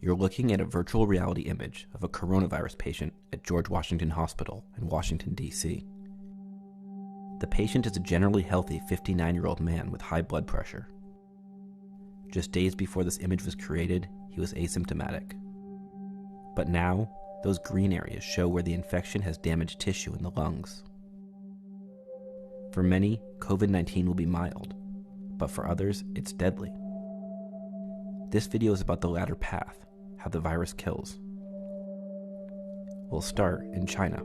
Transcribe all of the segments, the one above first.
You're looking at a virtual reality image of a coronavirus patient at George Washington Hospital in Washington, D.C. The patient is a generally healthy 59-year-old man with high blood pressure. Just days before this image was created, he was asymptomatic. But now, those green areas show where the infection has damaged tissue in the lungs. For many, COVID-19 will be mild, but for others, it's deadly. This video is about the latter path, how the virus kills. We'll start in China.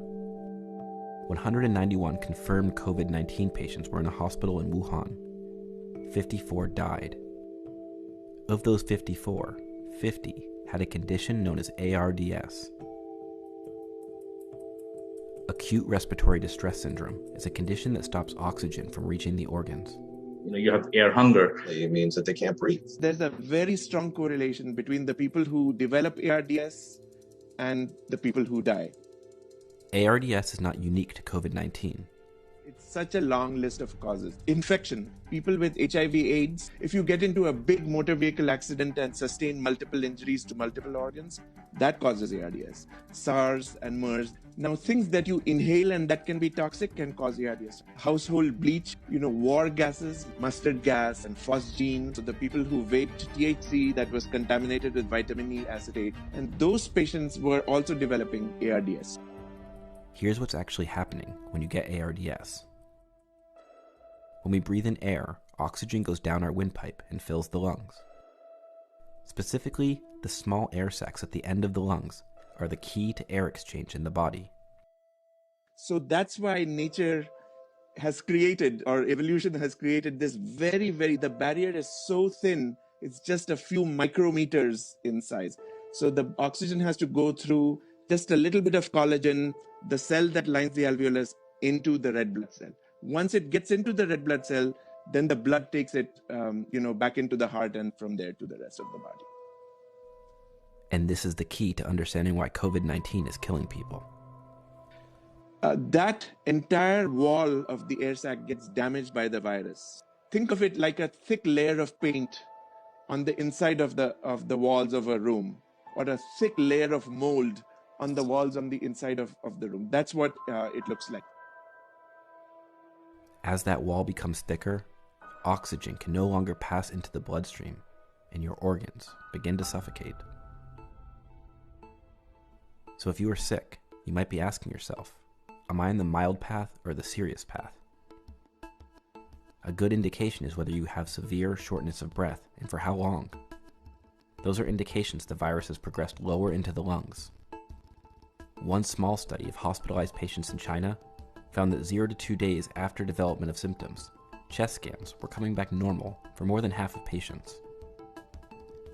191 confirmed COVID-19 patients were in a hospital in Wuhan. 54 died. Of those 54, 50 had a condition known as ARDS. Acute respiratory distress syndrome is a condition that stops oxygen from reaching the organs. You have air hunger. It means that they can't breathe. There's a very strong correlation between the people who develop ARDS and the people who die. ARDS is not unique to COVID-19. It's such a long list of causes. Infection, people with HIV/AIDS, if you get into a big motor vehicle accident and sustain multiple injuries to multiple organs, that causes ARDS. SARS and MERS. Now, things that you inhale and that can be toxic can cause ARDS. Household bleach, war gases, mustard gas and phosgene. So the people who vaped THC that was contaminated with vitamin E acetate, and those patients were also developing ARDS. Here's what's actually happening when you get ARDS. When we breathe in air, oxygen goes down our windpipe and fills the lungs. Specifically, the small air sacs at the end of the lungs are the key to air exchange in the body. So that's why nature has created, or evolution has created this the barrier is so thin, it's just a few micrometers in size. So the oxygen has to go through just a little bit of collagen, the cell that lines the alveolus, into the red blood cell. Once it gets into the red blood cell, then the blood takes it, back into the heart and from there to the rest of the body. And this is the key to understanding why COVID-19 is killing people. That entire wall of the air sac gets damaged by the virus. Think of it like a thick layer of paint on the inside of the walls of a room, or a thick layer of mold on the walls on the inside of the room. That's what it looks like. As that wall becomes thicker, oxygen can no longer pass into the bloodstream, and your organs begin to suffocate. So if you are sick, you might be asking yourself, am I in the mild path or the serious path? A good indication is whether you have severe shortness of breath and for how long. Those are indications the virus has progressed lower into the lungs. One small study of hospitalized patients in China found that 0 to 2 days after development of symptoms, chest scans were coming back normal for more than half of patients.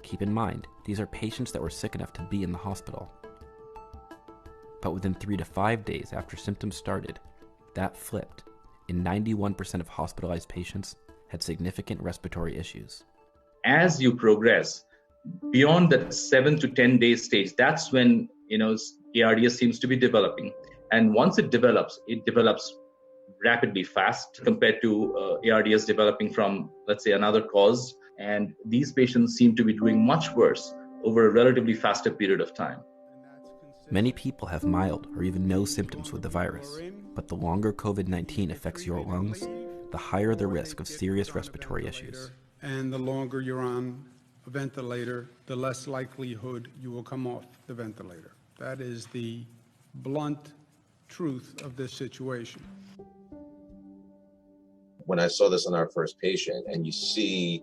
Keep in mind, these are patients that were sick enough to be in the hospital. But within 3 to 5 days after symptoms started, that flipped, and 91% of hospitalized patients had significant respiratory issues. As you progress beyond that 7 to 10 day stage, that's when ARDS seems to be developing. And once it develops rapidly fast compared to ARDS developing from, let's say, another cause. And these patients seem to be doing much worse over a relatively faster period of time. Many people have mild or even no symptoms with the virus, but the longer COVID-19 affects your lungs, the higher the risk of serious respiratory issues. And the longer you're on a ventilator, the less likelihood you will come off the ventilator. That is the blunt truth of this situation. When I saw this on our first patient, and you see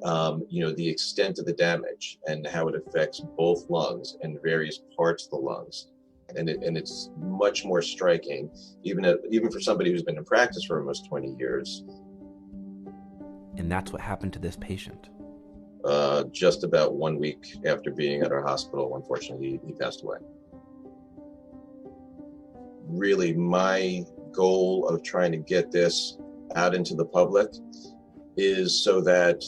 the extent of the damage and how it affects both lungs and various parts of the lungs. And it's much more striking, even for somebody who's been in practice for almost 20 years. And that's what happened to this patient. Just about 1 week after being at our hospital, unfortunately, he passed away. Really, my goal of trying to get this out into the public is so that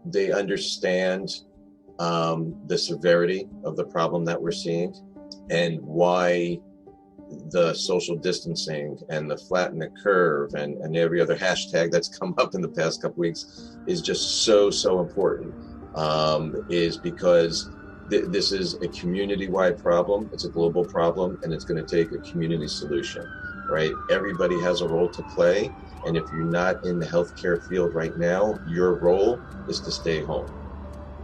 they understand the severity of the problem that we're seeing and why the social distancing and the flatten the curve and every other hashtag that's come up in the past couple weeks is just so important, is because This is a community-wide problem. It's a global problem, and it's going to take a community solution, right? Everybody has a role to play, and if you're not in the healthcare field right now, your role is to stay home,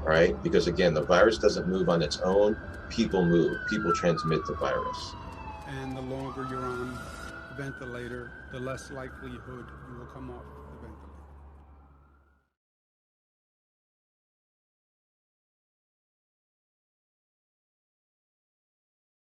right? Because again, the virus doesn't move on its own. People move. People transmit the virus. And the longer you're on a ventilator, the less likelihood you will come off